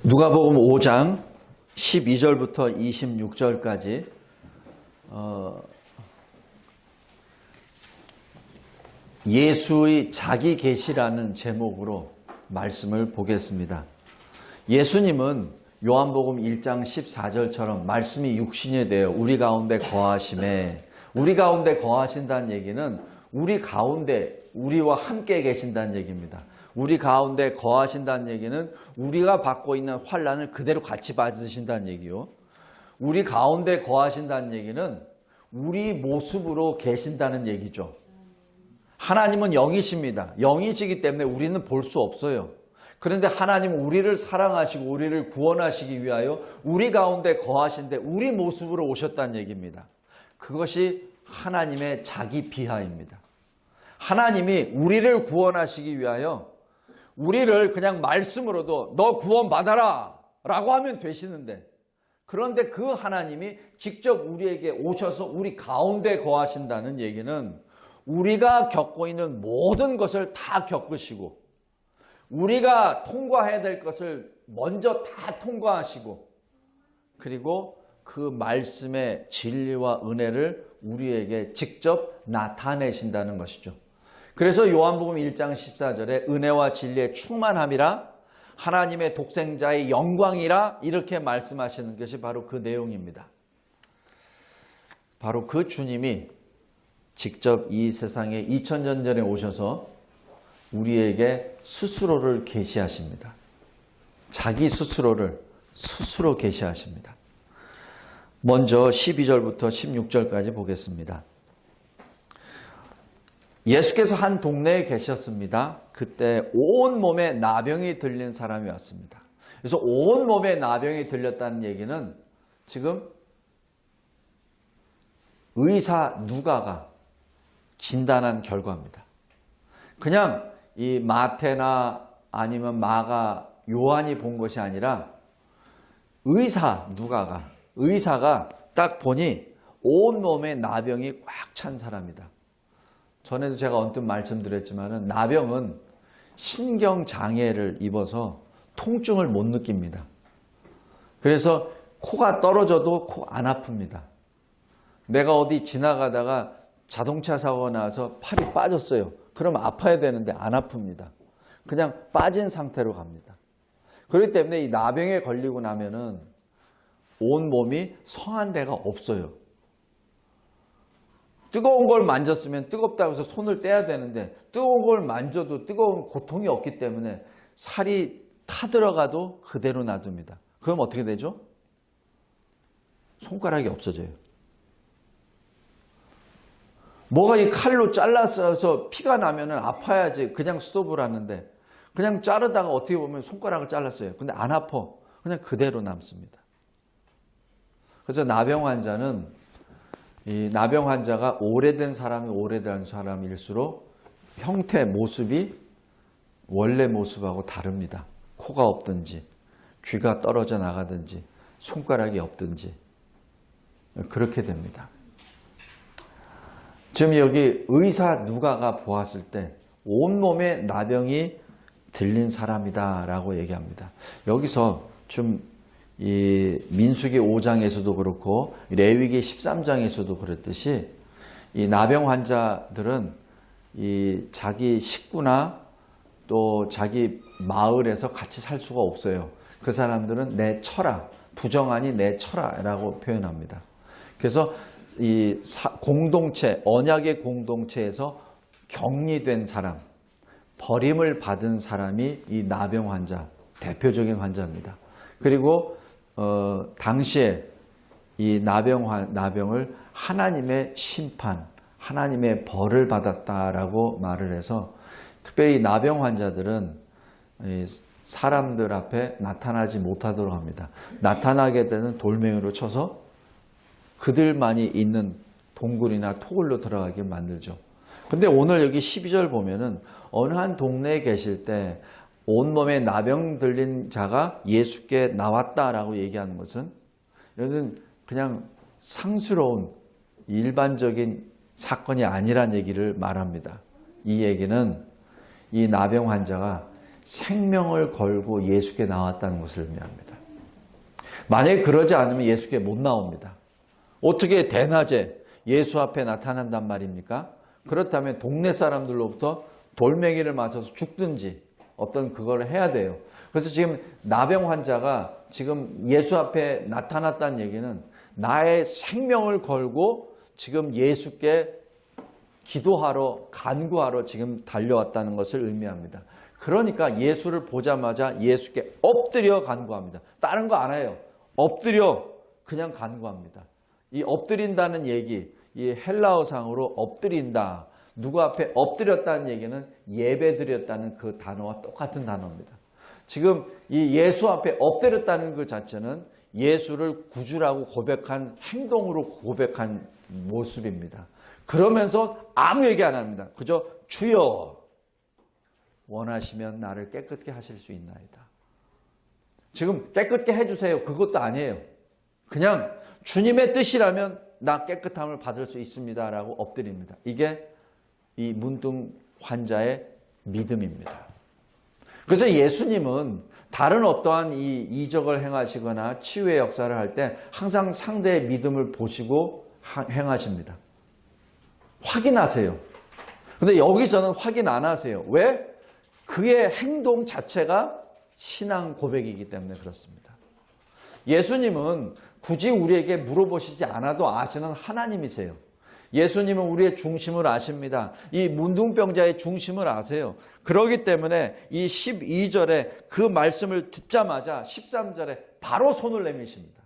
누가복음 5장 12절부터 26절까지 예수의 자기 계시라는 제목으로 말씀을 보겠습니다. 예수님은 요한복음 1장 14절처럼 말씀이 육신이 되어 우리 가운데 거하심에, 우리 가운데 거하신다는 얘기는 우리 가운데 우리와 함께 계신다는 얘기입니다. 우리 가운데 거하신다는 얘기는 우리가 받고 있는 환난을 그대로 같이 받으신다는 얘기요. 우리 가운데 거하신다는 얘기는 우리 모습으로 계신다는 얘기죠. 하나님은 영이십니다. 영이시기 때문에 우리는 볼 수 없어요. 그런데 하나님은 우리를 사랑하시고 우리를 구원하시기 위하여 우리 가운데 거하신데 우리 모습으로 오셨다는 얘기입니다. 그것이 하나님의 자기 비하입니다. 하나님이 우리를 구원하시기 위하여 우리를 그냥 말씀으로도 너 구원받아라 라고 하면 되시는데, 그런데 그 하나님이 직접 우리에게 오셔서 우리 가운데 거하신다는 얘기는 우리가 겪고 있는 모든 것을 다 겪으시고 우리가 통과해야 될 것을 먼저 다 통과하시고, 그리고 그 말씀의 진리와 은혜를 우리에게 직접 나타내신다는 것이죠. 그래서 요한복음 1장 14절에 은혜와 진리의 충만함이라 하나님의 독생자의 영광이라 이렇게 말씀하시는 것이 바로 그 내용입니다. 바로 그 주님이 직접 이 세상에 2000년 전에 오셔서 우리에게 스스로를 계시하십니다. 자기 스스로를 스스로 계시하십니다. 먼저 12절부터 16절까지 보겠습니다. 예수께서 한 동네에 계셨습니다. 그때 온몸에 나병이 들린 사람이 왔습니다. 그래서 온몸에 나병이 들렸다는 얘기는 지금 의사 누가가 진단한 결과입니다. 그냥 이 마태나 아니면 마가, 요한이 본 것이 아니라 의사가 딱 보니 온몸에 나병이 꽉 찬 사람이다. 전에도 제가 언뜻 말씀드렸지만 나병은 신경장애를 입어서 통증을 못 느낍니다. 그래서 코가 떨어져도 코 안 아픕니다. 내가 어디 지나가다가 자동차 사고가 나서 팔이 빠졌어요. 그럼 아파야 되는데 안 아픕니다. 그냥 빠진 상태로 갑니다. 그렇기 때문에 이 나병에 걸리고 나면은 온 몸이 성한 데가 없어요. 뜨거운 걸 만졌으면 뜨겁다고 해서 손을 떼야 되는데 뜨거운 걸 만져도 뜨거운 고통이 없기 때문에 살이 타들어가도 그대로 놔둡니다. 그럼 어떻게 되죠? 손가락이 없어져요. 뭐가 이 칼로 잘라서 피가 나면 아파야지 그냥 스톱을 하는데, 그냥 자르다가 어떻게 보면 손가락을 잘랐어요. 근데 안 아파. 그냥 그대로 남습니다. 그래서 나병 환자는, 이 나병 환자가 오래된 사람일수록 형태, 모습이 원래 모습하고 다릅니다. 코가 없든지 귀가 떨어져 나가든지 손가락이 없든지 그렇게 됩니다. 지금 여기 의사 누가가 보았을 때 온몸에 나병이 들린 사람이다 라고 얘기합니다. 여기서 좀 이 민수기 5장에서도 그렇고 레위기 13장에서도 그랬듯이 이 나병 환자들은 이 자기 식구나 또 자기 마을에서 같이 살 수가 없어요. 그 사람들은 내 처라, 부정하니 내 처라라고 표현합니다. 그래서 이 공동체, 언약의 공동체에서 격리된 사람, 버림을 받은 사람이 이 나병 환자, 대표적인 환자입니다. 그리고 당시에 이 나병을 하나님의 심판, 하나님의 벌을 받았다라고 말을 해서, 특별히 나병 환자들은 사람들 앞에 나타나지 못하도록 합니다. 나타나게 되는 돌멩이로 쳐서 그들만이 있는 동굴이나 토굴로 들어가게 만들죠. 근데 오늘 여기 12절 보면은 어느 한 동네에 계실 때 온몸에 나병 들린 자가 예수께 나왔다라고 얘기하는 것은, 이거는 그냥 상스러운 일반적인 사건이 아니란 얘기를 말합니다. 이 얘기는 이 나병 환자가 생명을 걸고 예수께 나왔다는 것을 의미합니다. 만약에 그러지 않으면 예수께 못 나옵니다. 어떻게 대낮에 예수 앞에 나타난단 말입니까? 그렇다면 동네 사람들로부터 돌멩이를 맞아서 죽든지 어떤 그걸 해야 돼요. 그래서 지금 나병 환자가 지금 예수 앞에 나타났다는 얘기는 나의 생명을 걸고 지금 예수께 기도하러 간구하러 지금 달려왔다는 것을 의미합니다. 그러니까 예수를 보자마자 예수께 엎드려 간구합니다. 다른 거 안 해요. 엎드려 그냥 간구합니다. 이 엎드린다는 얘기, 이 헬라어상으로 엎드린다. 누구 앞에 엎드렸다는 얘기는 예배드렸다는 그 단어와 똑같은 단어입니다. 지금 이 예수 앞에 엎드렸다는 그 자체는 예수를 구주라고 고백한 행동으로 고백한 모습입니다. 그러면서 아무 얘기 안 합니다. 그저 주여 원하시면 나를 깨끗게 하실 수 있나이다. 지금 깨끗게 해주세요. 그것도 아니에요. 그냥 주님의 뜻이라면 나 깨끗함을 받을 수 있습니다. 라고 엎드립니다. 이게 이 문둥 환자의 믿음입니다. 그래서 예수님은 다른 어떠한 이 이적을 행하시거나 치유의 역사를 할 때 항상 상대의 믿음을 보시고 행하십니다. 확인하세요. 근데 여기서는 확인 안 하세요. 왜? 그의 행동 자체가 신앙 고백이기 때문에 그렇습니다. 예수님은 굳이 우리에게 물어보시지 않아도 아시는 하나님이세요. 예수님은 우리의 중심을 아십니다. 이 문둥병자의 중심을 아세요. 그렇기 때문에 이 12절에 그 말씀을 듣자마자 13절에 바로 손을 내미십니다.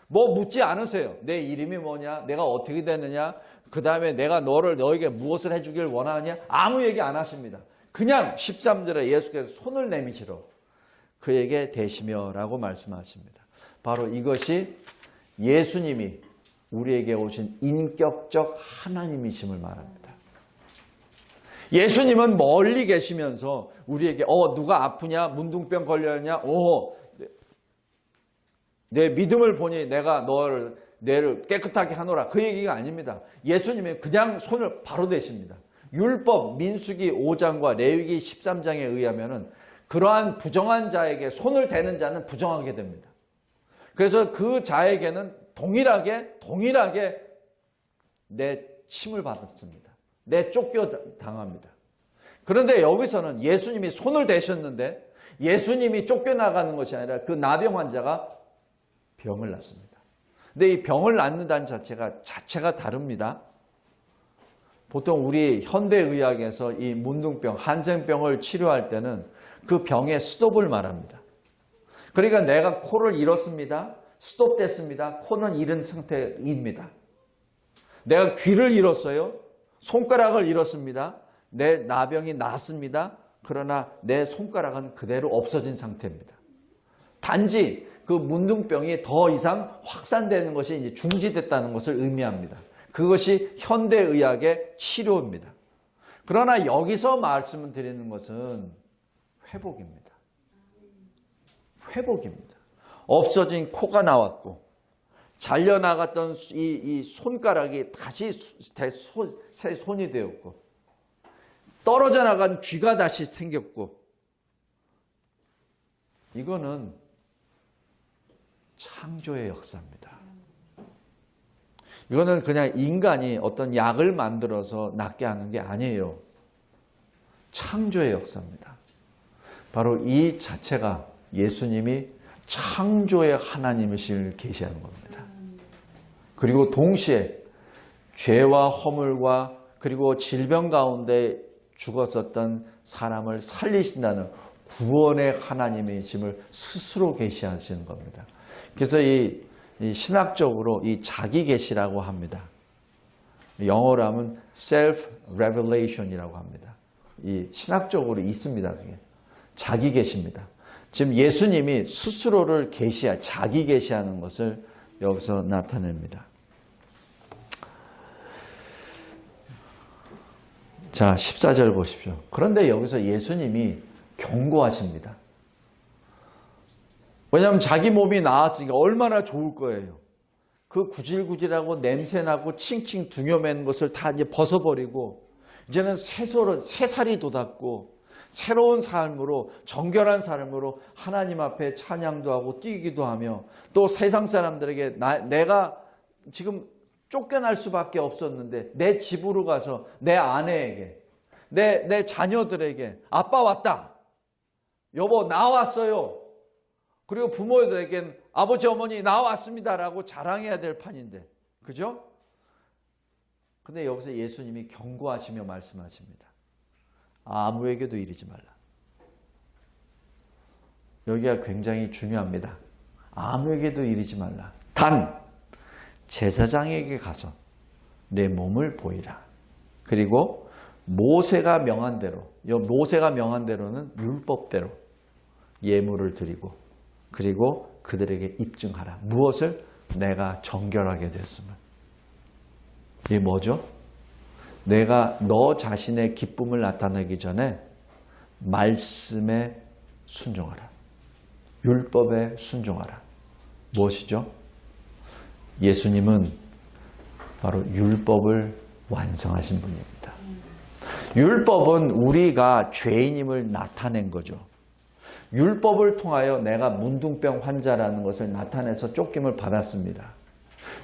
뭐 묻지 않으세요. 내 이름이 뭐냐? 내가 어떻게 되느냐? 그 다음에 내가 너에게 무엇을 해주길 원하느냐? 아무 얘기 안 하십니다. 그냥 13절에 예수께서 손을 내미시러 그에게 대시며 라고 말씀하십니다. 바로 이것이 예수님이 우리에게 오신 인격적 하나님이심을 말합니다. 예수님은 멀리 계시면서 우리에게 누가 아프냐? 문둥병 걸렸냐? 내 믿음을 보니 내가 내를 깨끗하게 하노라. 그 얘기가 아닙니다. 예수님은 그냥 손을 바로 대십니다. 율법 민수기 5장과 레위기 13장에 의하면은 그러한 부정한 자에게 손을 대는 자는 부정하게 됩니다. 그래서 그 자에게는 동일하게 내 침을 받았습니다. 내 쫓겨 당합니다. 그런데 여기서는 예수님이 손을 대셨는데 예수님이 쫓겨나가는 것이 아니라 그 나병 환자가 병을 낳습니다. 근데 이 병을 낳는다는 자체가 다릅니다. 보통 우리 현대의학에서 이 문둥병, 한센병을 치료할 때는 그 병의 스톱을 말합니다. 그러니까 내가 코를 잃었습니다. 스톱됐습니다. 코는 잃은 상태입니다. 내가 귀를 잃었어요. 손가락을 잃었습니다. 내 나병이 났습니다. 그러나 내 손가락은 그대로 없어진 상태입니다. 단지 그 문둥병이 더 이상 확산되는 것이 이제 중지됐다는 것을 의미합니다. 그것이 현대의학의 치료입니다. 그러나 여기서 말씀을 드리는 것은 회복입니다. 회복입니다. 없어진 코가 나왔고 잘려나갔던 이 손가락이 다시 새 손이 되었고 떨어져 나간 귀가 다시 생겼고 이거는 창조의 역사입니다. 이거는 그냥 인간이 어떤 약을 만들어서 낫게 하는 게 아니에요. 창조의 역사입니다. 바로 이 자체가 예수님이 창조의 하나님이실 계시하는 겁니다. 그리고 동시에 죄와 허물과 그리고 질병 가운데 죽었었던 사람을 살리신다는 구원의 하나님이심을 스스로 계시하시는 겁니다. 그래서 이 신학적으로 이 자기 계시라고 합니다. 영어로 하면 self revelation이라고 합니다. 이 신학적으로 있습니다. 그게 자기 계시입니다. 지금 예수님이 스스로를 자기 계시하는 것을 여기서 나타냅니다. 자, 14절 보십시오. 그런데 여기서 예수님이 경고하십니다. 왜냐하면 자기 몸이 나았으니까 얼마나 좋을 거예요. 그 구질구질하고 냄새나고 칭칭 둥여맨 것을 다 이제 벗어버리고 이제는 새살이 돋았고 새로운 삶으로, 정결한 삶으로 하나님 앞에 찬양도 하고 뛰기도 하며, 또 세상 사람들에게 내가 지금 쫓겨날 수밖에 없었는데 내 집으로 가서 내 아내에게, 내 자녀들에게 아빠 왔다, 여보 나왔어요, 그리고 부모들에겐 아버지 어머니 나왔습니다라고 자랑해야 될 판인데, 그죠? 근데 여기서 예수님이 경고하시며 말씀하십니다. 아무에게도 이르지 말라. 여기가 굉장히 중요합니다. 아무에게도 이르지 말라. 단 제사장에게 가서 내 몸을 보이라. 그리고 모세가 명한 대로, 모세가 명한 대로는 율법대로 예물을 드리고, 그리고 그들에게 입증하라. 무엇을? 내가 정결하게 됐음을. 이게 뭐죠? 내가 너 자신의 기쁨을 나타내기 전에 말씀에 순종하라. 율법에 순종하라. 무엇이죠? 예수님은 바로 율법을 완성하신 분입니다. 율법은 우리가 죄인임을 나타낸 거죠. 율법을 통하여 내가 문둥병 환자라는 것을 나타내서 쫓김을 받았습니다.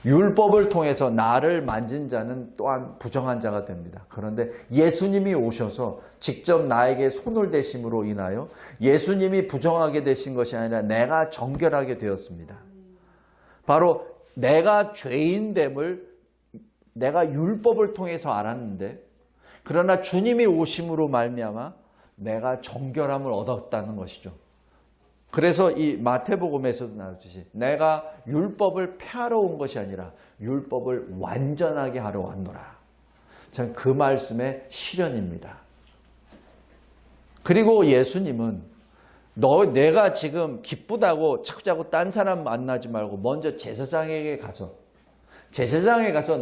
율법을 통해서 나를 만진 자는 또한 부정한 자가 됩니다. 그런데 예수님이 오셔서 직접 나에게 손을 대심으로 인하여 예수님이 부정하게 되신 것이 아니라 내가 정결하게 되었습니다. 바로 내가 죄인됨을 내가 율법을 통해서 알았는데, 그러나 주님이 오심으로 말미암아 내가 정결함을 얻었다는 것이죠. 그래서 이 마태복음에서도 나왔듯이 내가 율법을 폐하러 온 것이 아니라 율법을 완전하게 하러 왔노라. 저는 그 말씀의 실현입니다. 그리고 예수님은 내가 지금 기쁘다고 자꾸자꾸 딴 사람 만나지 말고 먼저 제사장에게 가서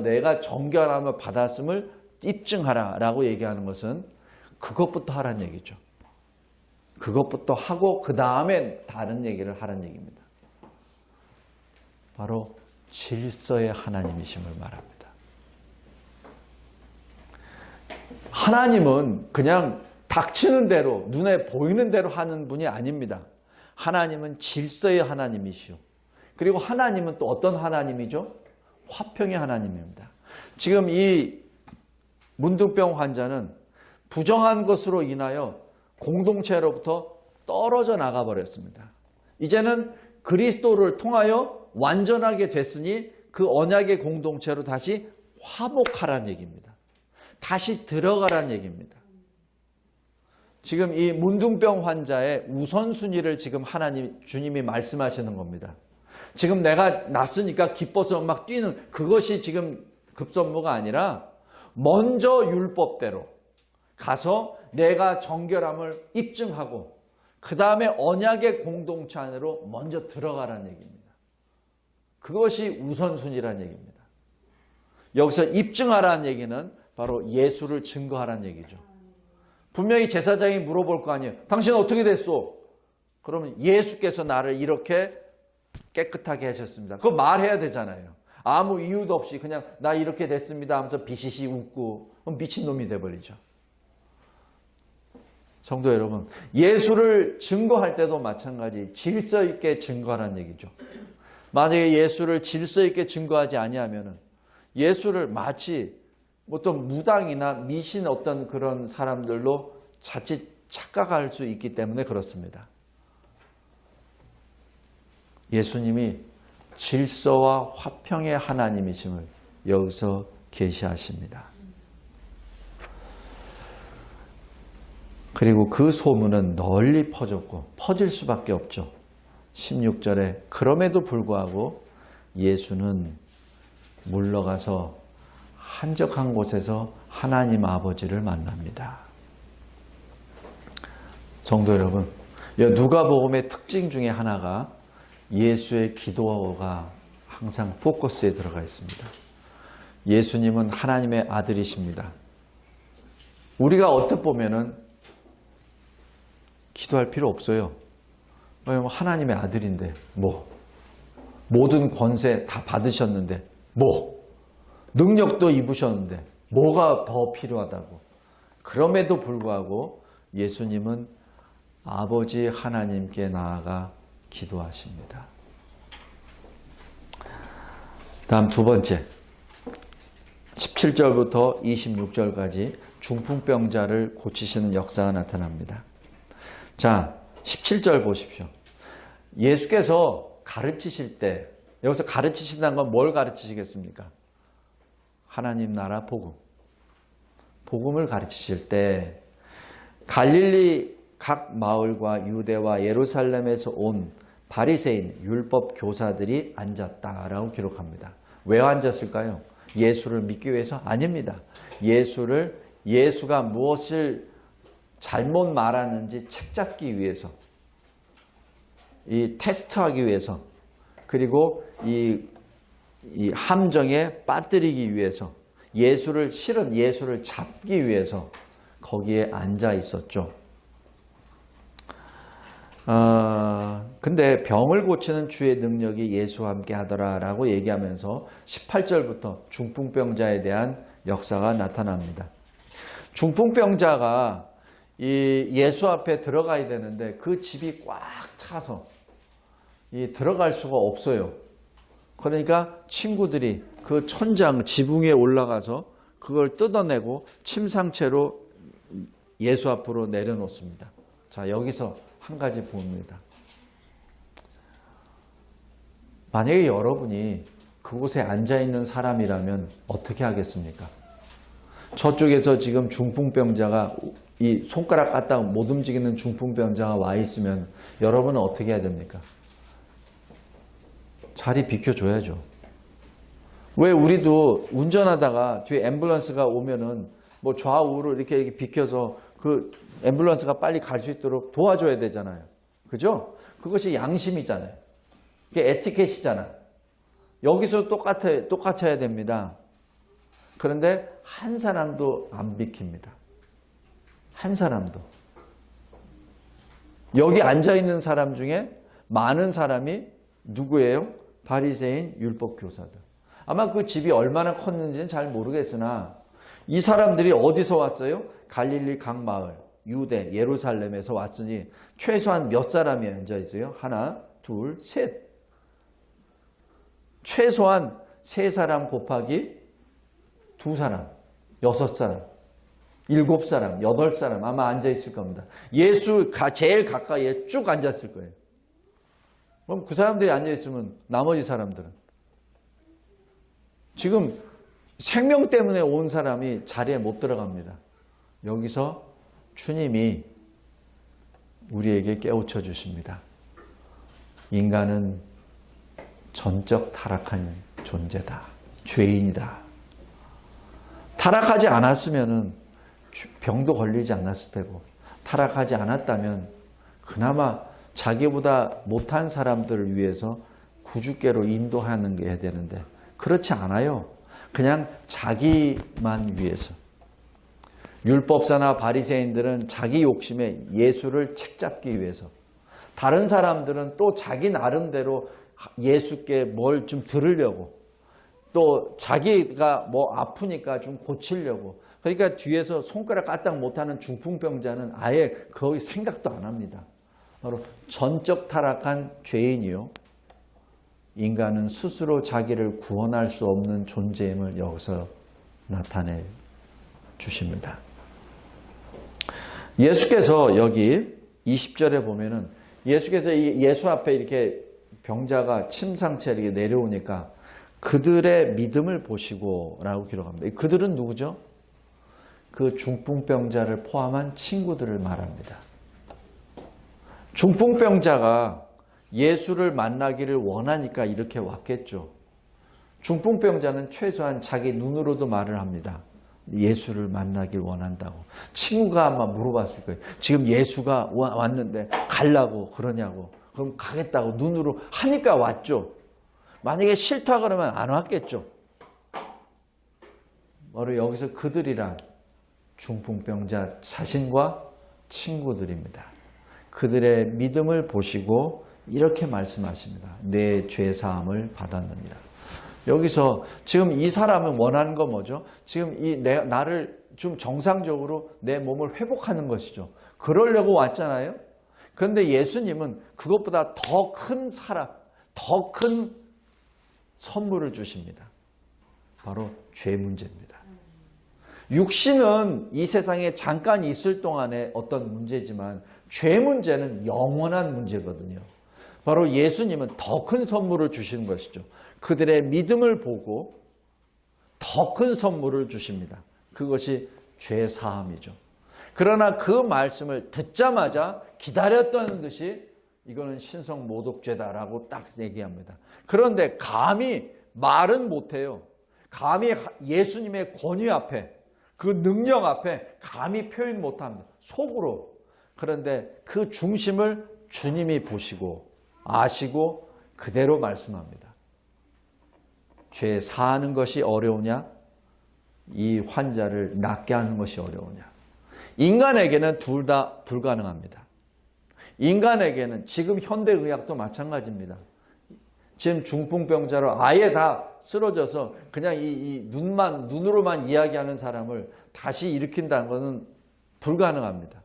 내가 정결함을 받았음을 입증하라 라고 얘기하는 것은 그것부터 하라는 얘기죠. 그것부터 하고 그 다음에 다른 얘기를 하라는 얘기입니다. 바로 질서의 하나님이심을 말합니다. 하나님은 그냥 닥치는 대로, 눈에 보이는 대로 하는 분이 아닙니다. 하나님은 질서의 하나님이시오. 그리고 하나님은 또 어떤 하나님이죠? 화평의 하나님입니다. 지금 이 문둥병 환자는 부정한 것으로 인하여 공동체로부터 떨어져 나가버렸습니다. 이제는 그리스도를 통하여 완전하게 됐으니 그 언약의 공동체로 다시 화목하라는 얘기입니다. 다시 들어가라는 얘기입니다. 지금 이 문둥병 환자의 우선순위를 지금 주님이 말씀하시는 겁니다. 지금 내가 낫으니까 기뻐서 막 뛰는 그것이 지금 급선무가 아니라 먼저 율법대로 가서 내가 정결함을 입증하고 그 다음에 언약의 공동체 안으로 먼저 들어가라는 얘기입니다. 그것이 우선순위라는 얘기입니다. 여기서 입증하라는 얘기는 바로 예수를 증거하라는 얘기죠. 분명히 제사장이 물어볼 거 아니에요. 당신 어떻게 됐소? 그러면 예수께서 나를 이렇게 깨끗하게 하셨습니다. 그거 말해야 되잖아요. 아무 이유도 없이 그냥 나 이렇게 됐습니다 하면서 비시시 웃고 미친놈이 돼버리죠. 성도 여러분, 예수를 증거할 때도 마찬가지 질서 있게 증거하라는 얘기죠. 만약에 예수를 질서 있게 증거하지 아니하면 예수를 마치 어떤 무당이나 미신 어떤 그런 사람들로 자칫 착각할 수 있기 때문에 그렇습니다. 예수님이 질서와 화평의 하나님이심을 여기서 계시하십니다. 그리고 그 소문은 널리 퍼졌고 퍼질 수밖에 없죠. 16절에 그럼에도 불구하고 예수는 물러가서 한적한 곳에서 하나님 아버지를 만납니다. 성도 여러분, 누가복음의 특징 중에 하나가 예수의 기도가 항상 포커스에 들어가 있습니다. 예수님은 하나님의 아들이십니다. 우리가 어떻게 보면은 기도할 필요 없어요. 왜냐면 하나님의 아들인데 모든 권세 다 받으셨는데 능력도 입으셨는데 뭐가 더 필요하다고. 그럼에도 불구하고 예수님은 아버지 하나님께 나아가 기도하십니다. 다음 두 번째, 17절부터 26절까지 중풍병자를 고치시는 역사가 나타납니다. 자, 17절 보십시오. 예수께서 가르치실 때, 여기서 가르치신다는 건 뭘 가르치시겠습니까? 하나님 나라 복음. 복음을 가르치실 때 갈릴리 각 마을과 유대와 예루살렘에서 온 바리새인 율법 교사들이 앉았다라고 기록합니다. 왜 앉았을까요? 예수를 믿기 위해서? 아닙니다. 예수가 무엇을 잘못 말하는지 책잡기 위해서, 이 테스트하기 위해서, 그리고 이 함정에 빠뜨리기 위해서, 실은 예수를 잡기 위해서 거기에 앉아 있었죠. 근데 병을 고치는 주의 능력이 예수와 함께 하더라라고 얘기하면서 18절부터 중풍병자에 대한 역사가 나타납니다. 중풍병자가 이 예수 앞에 들어가야 되는데 그 집이 꽉 차서 들어갈 수가 없어요. 그러니까 친구들이 그 천장 지붕 위에 올라가서 그걸 뜯어내고 침 상태로 예수 앞으로 내려놓습니다. 자, 여기서 한 가지 봅니다. 만약에 여러분이 그곳에 앉아있는 사람이라면 어떻게 하겠습니까? 저쪽에서 지금 중풍병자가 이 손가락 갖다 못 움직이는 중풍병자가 와 있으면 여러분은 어떻게 해야 됩니까? 자리 비켜줘야죠. 왜 우리도 운전하다가 뒤에 앰뷸런스가 오면은 뭐 좌우로 이렇게 비켜서 그 앰뷸런스가 빨리 갈 수 있도록 도와줘야 되잖아요. 그죠? 그것이 양심이잖아요. 그게 에티켓이잖아. 여기서 똑같아야 됩니다. 그런데 한 사람도 안 비킵니다. 한 사람도. 여기 앉아있는 사람 중에 많은 사람이 누구예요? 바리새인 율법교사들. 아마 그 집이 얼마나 컸는지는 잘 모르겠으나 이 사람들이 어디서 왔어요? 갈릴리 각 마을, 유대, 예루살렘에서 왔으니 최소한 몇 사람이 앉아있어요? 하나, 둘, 셋. 최소한 세 사람 곱하기 두 사람, 여섯 사람, 일곱 사람, 여덟 사람 아마 앉아있을 겁니다. 예수 제일 가까이에 쭉 앉았을 거예요. 그럼 그 사람들이 앉아있으면 나머지 사람들은 지금 생명 때문에 온 사람이 자리에 못 들어갑니다. 여기서 주님이 우리에게 깨우쳐 주십니다. 인간은 전적 타락한 존재다. 죄인이다. 타락하지 않았으면 병도 걸리지 않았을 테고, 타락하지 않았다면 그나마 자기보다 못한 사람들을 위해서 구주께로 인도하는 게 해야 되는데 그렇지 않아요. 그냥 자기만 위해서. 율법사나 바리새인들은 자기 욕심에 예수를 책잡기 위해서, 다른 사람들은 또 자기 나름대로 예수께 뭘 좀 들으려고, 또 자기가 뭐 아프니까 좀 고치려고. 그러니까 뒤에서 손가락 까딱 못하는 중풍병자는 아예 거의 생각도 안 합니다. 바로 전적 타락한 죄인이요, 인간은 스스로 자기를 구원할 수 없는 존재임을 여기서 나타내 주십니다. 예수께서 여기 20절에 보면은 예수께서 예수 앞에 이렇게 병자가 침 상태로 이렇게 내려오니까 그들의 믿음을 보시고 라고 기록합니다. 그들은 누구죠? 그 중풍병자를 포함한 친구들을 말합니다. 중풍병자가 예수를 만나기를 원하니까 이렇게 왔겠죠. 중풍병자는 최소한 자기 눈으로도 말을 합니다. 예수를 만나길 원한다고. 친구가 아마 물어봤을 거예요. 지금 예수가 왔는데 가려고 그러냐고. 그럼 가겠다고 눈으로 하니까 왔죠. 만약에 싫다 그러면 안 왔겠죠. 바로 여기서 그들이란 중풍병자 자신과 친구들입니다. 그들의 믿음을 보시고 이렇게 말씀하십니다. 내 죄사함을 받았느니라. 여기서 지금 이 사람은 원하는 건 뭐죠? 지금 나를 좀 정상적으로 내 몸을 회복하는 것이죠. 그러려고 왔잖아요. 그런데 예수님은 그것보다 더 큰 사랑, 더 큰 선물을 주십니다. 바로 죄 문제입니다. 육신은 이 세상에 잠깐 있을 동안의 어떤 문제지만 죄 문제는 영원한 문제거든요. 바로 예수님은 더 큰 선물을 주시는 것이죠. 그들의 믿음을 보고 더 큰 선물을 주십니다. 그것이 죄 사함이죠. 그러나 그 말씀을 듣자마자 기다렸던 듯이 이거는 신성 모독죄다라고 딱 얘기합니다. 그런데 감히 말은 못해요. 감히 예수님의 권위 앞에, 그 능력 앞에 감히 표현 못합니다. 속으로. 그런데 그 중심을 주님이 보시고 아시고 그대로 말씀합니다. 죄 사하는 것이 어려우냐? 이 환자를 낫게 하는 것이 어려우냐? 인간에게는 둘 다 불가능합니다. 인간에게는 지금 현대의학도 마찬가지입니다. 지금 중풍병자로 아예 다 쓰러져서 그냥 눈으로만 이야기하는 사람을 다시 일으킨다는 것은 불가능합니다.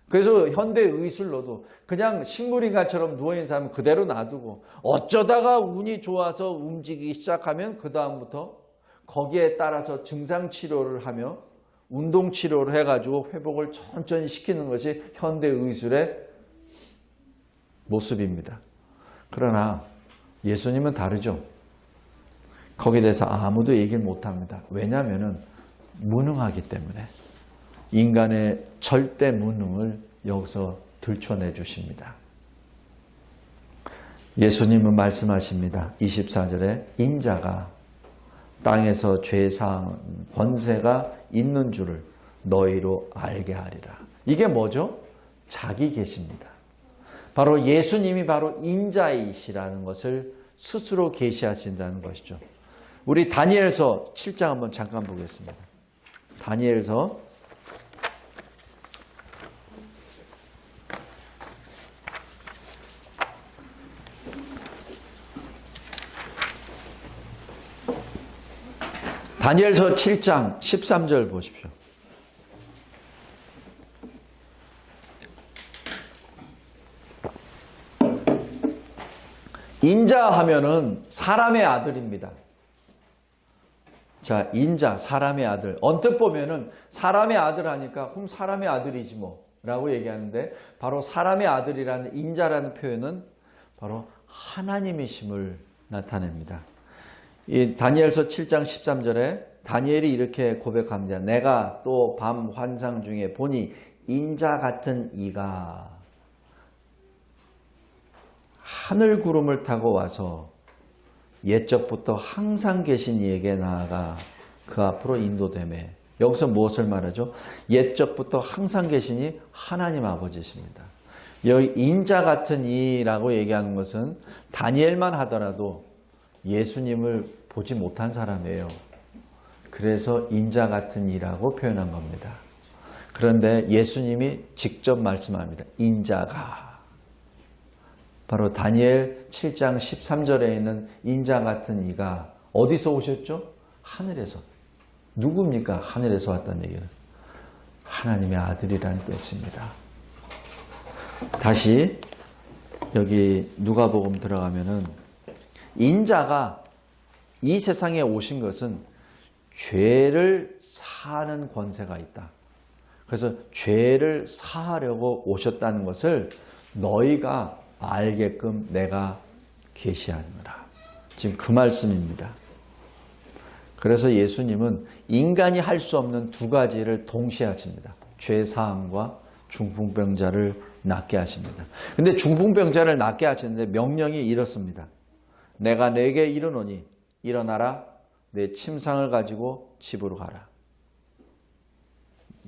그래서 현대의술로도 그냥 식물인간처럼 누워있는 사람은 그대로 놔두고 어쩌다가 운이 좋아서 움직이기 시작하면 그 다음부터 거기에 따라서 증상치료를 하며 운동치료를 해가지고 회복을 천천히 시키는 것이 현대의술의 모습입니다. 그러나 예수님은 다르죠. 거기에 대해서 아무도 얘기를 못합니다. 왜냐하면 무능하기 때문에. 인간의 절대 무능을 여기서 들춰내 주십니다. 예수님은 말씀하십니다. 24절에 인자가 땅에서 죄사한 권세가 있는 줄을 너희로 알게 하리라. 이게 뭐죠? 자기 계십니다. 바로 예수님이 바로 인자이시라는 것을 스스로 계시하신다는 것이죠. 우리 다니엘서 7장 한번 잠깐 보겠습니다. 다니엘서 7장 13절 보십시오. 인자 하면은 사람의 아들입니다. 자, 인자, 사람의 아들. 언뜻 보면은 사람의 아들 하니까 그럼 사람의 아들이지 뭐 라고 얘기하는데 바로 사람의 아들이라는 인자라는 표현은 바로 하나님이심을 나타냅니다. 이 다니엘서 7장 13절에 다니엘이 이렇게 고백합니다. 내가 또 밤 환상 중에 보니 인자 같은 이가 하늘 구름을 타고 와서 옛적부터 항상 계신 이에게 나아가 그 앞으로 인도되매. 여기서 무엇을 말하죠? 옛적부터 항상 계시니 하나님 아버지십니다. 여기 인자 같은 이라고 얘기하는 것은 다니엘만 하더라도 예수님을 보지 못한 사람이에요. 그래서 인자 같은 이라고 표현한 겁니다. 그런데 예수님이 직접 말씀합니다. 인자가. 바로 다니엘 7장 13절에 있는 인자 같은 이가 어디서 오셨죠? 하늘에서. 누굽니까? 하늘에서 왔다는 얘기는. 하나님의 아들이라는 뜻입니다. 다시 여기 누가복음 들어가면은 인자가 이 세상에 오신 것은 죄를 사하는 권세가 있다. 그래서 죄를 사하려고 오셨다는 것을 너희가 알게끔 내가 계시하느라. 지금 그 말씀입니다. 그래서 예수님은 인간이 할 수 없는 두 가지를 동시에 하십니다. 죄 사함과 중풍병자를 낫게 하십니다. 근데 중풍병자를 낫게 하시는데 명령이 이렇습니다. 내가 네게 이르노니 일어나라 내 침상을 가지고 집으로 가라.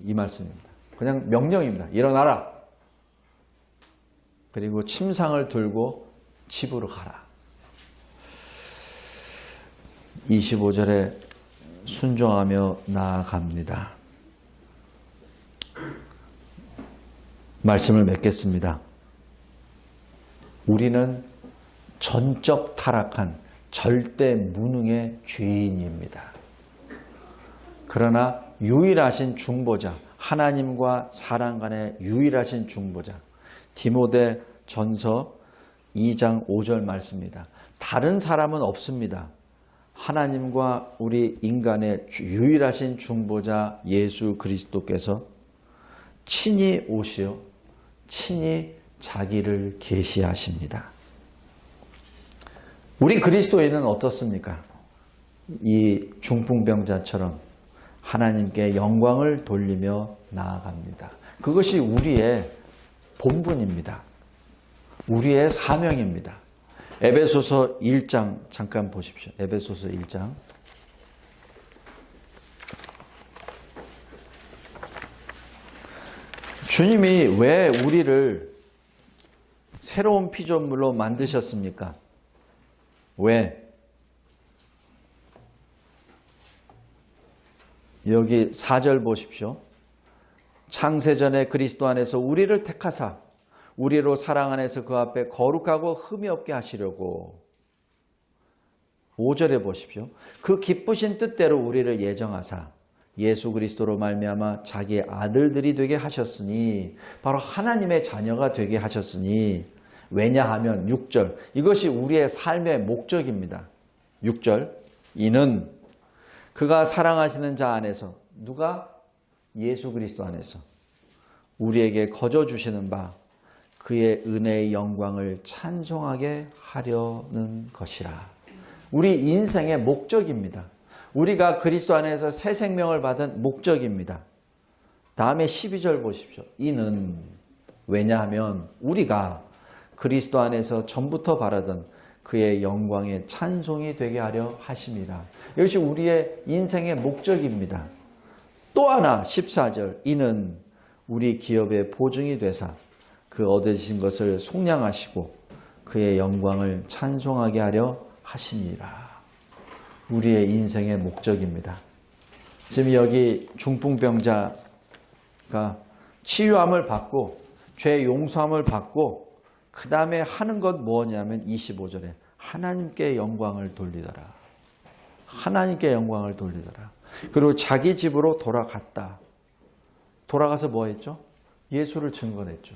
이 말씀입니다. 그냥 명령입니다. 일어나라. 그리고 침상을 들고 집으로 가라. 25절에 순종하며 나아갑니다. 말씀을 맺겠습니다. 우리는 전적 타락한 절대 무능의 죄인입니다. 그러나 유일하신 중보자 하나님과 사람 간의 유일하신 중보자. 디모데 전서 2장 5절 말씀입니다. 다른 사람은 없습니다. 하나님과 우리 인간의 유일하신 중보자 예수 그리스도께서 친히 오시어 친히 자기를 계시하십니다. 우리 그리스도인은 어떻습니까? 이 중풍병자처럼 하나님께 영광을 돌리며 나아갑니다. 그것이 우리의 본분입니다. 우리의 사명입니다. 에베소서 1장 잠깐 보십시오. 에베소서 1장. 주님이 왜 우리를 새로운 피조물로 만드셨습니까? 왜? 여기 4절 보십시오. 창세전에 그리스도 안에서 우리를 택하사 우리로 사랑 안에서 그 앞에 거룩하고 흠이 없게 하시려고. 5절에 보십시오. 그 기쁘신 뜻대로 우리를 예정하사 예수 그리스도로 말미암아 자기의 아들들이 되게 하셨으니, 바로 하나님의 자녀가 되게 하셨으니, 왜냐하면 6절, 이것이 우리의 삶의 목적입니다. 6절, 이는 그가 사랑하시는 자 안에서, 누가? 예수 그리스도 안에서 우리에게 거저 주시는 바 그의 은혜의 영광을 찬송하게 하려는 것이라. 우리 인생의 목적입니다. 우리가 그리스도 안에서 새 생명을 받은 목적입니다. 다음에 12절 보십시오. 이는, 왜냐하면 우리가 그리스도 안에서 전부터 바라던 그의 영광의 찬송이 되게 하려 하심이라. 이것이 우리의 인생의 목적입니다. 또 하나 14절, 이는 우리 기업의 보증이 되사 그 얻으신 것을 속량하시고 그의 영광을 찬송하게 하려 하심이라. 우리의 인생의 목적입니다. 지금 여기 중풍병자가 치유함을 받고 죄 용서함을 받고 그 다음에 하는 것 뭐냐면 25절에 하나님께 영광을 돌리더라. 하나님께 영광을 돌리더라. 그리고 자기 집으로 돌아갔다. 돌아가서 뭐 했죠? 예수를 증거했죠.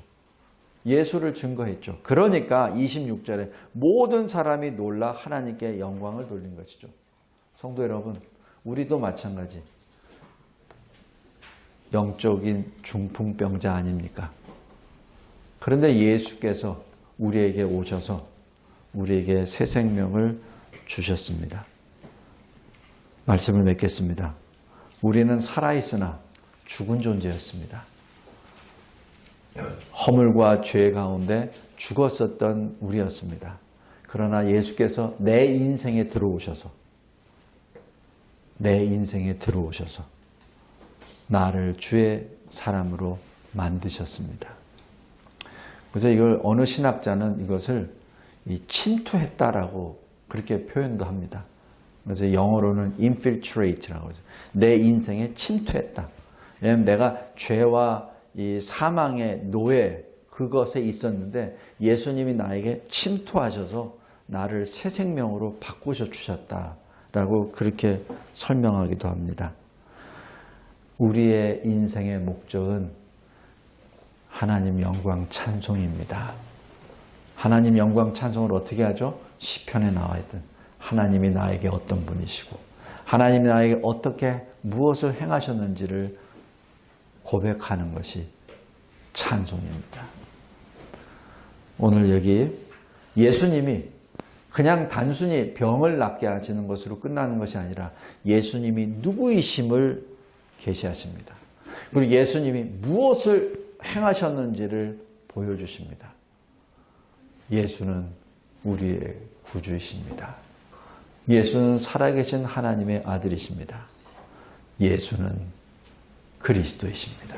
예수를 증거했죠. 그러니까 26절에 모든 사람이 놀라 하나님께 영광을 돌린 것이죠. 성도 여러분, 우리도 마찬가지. 영적인 중풍병자 아닙니까? 그런데 예수께서 우리에게 오셔서 우리에게 새 생명을 주셨습니다. 말씀을 맺겠습니다. 우리는 살아있으나 죽은 존재였습니다. 허물과 죄 가운데 죽었었던 우리였습니다. 그러나 예수께서 내 인생에 들어오셔서 나를 주의 사람으로 만드셨습니다. 그래서 이걸 어느 신학자는 이것을 침투했다라고 그렇게 표현도 합니다. 그래서 영어로는 infiltrate라고 하죠. 내 인생에 침투했다. 왜냐하면 내가 죄와 이 사망의 노예, 그것에 있었는데 예수님이 나에게 침투하셔서 나를 새 생명으로 바꾸셔 주셨다라고 그렇게 설명하기도 합니다. 우리의 인생의 목적은 하나님 영광 찬송입니다. 하나님 영광 찬송을 어떻게 하죠? 시편에 나와 있던 하나님이 나에게 어떤 분이시고 하나님이 나에게 어떻게 무엇을 행하셨는지를 고백하는 것이 찬송입니다. 오늘 여기 예수님이 그냥 단순히 병을 낫게 하시는 것으로 끝나는 것이 아니라 예수님이 누구이심을 계시하십니다. 그리고 예수님이 무엇을 행하셨는지를 보여주십니다. 예수는 우리의 구주이십니다. 예수는 살아계신 하나님의 아들이십니다. 예수는 그리스도이십니다.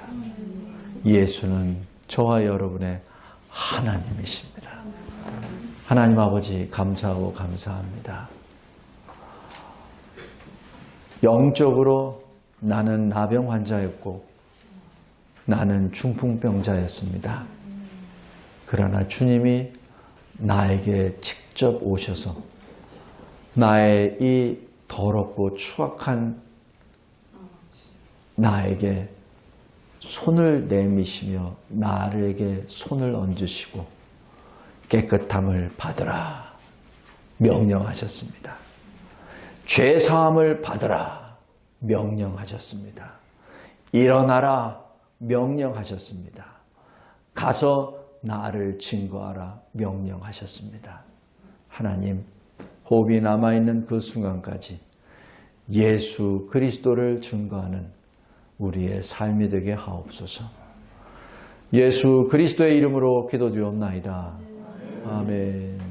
예수는 저와 여러분의 하나님이십니다. 하나님 아버지 감사하고 감사합니다. 영적으로 나는 나병 환자였고 나는 중풍병자였습니다. 그러나 주님이 나에게 직접 오셔서 나의 이 더럽고 추악한 나에게 손을 내미시며 나에게 손을 얹으시고 깨끗함을 받으라 명령하셨습니다. 죄 사함을 받으라 명령하셨습니다. 일어나라 명령하셨습니다. 가서 나를 증거하라 명령하셨습니다. 하나님, 호흡이 남아있는 그 순간까지 예수 그리스도를 증거하는 우리의 삶이 되게 하옵소서. 예수 그리스도의 이름으로 기도드리옵나이다. 아멘.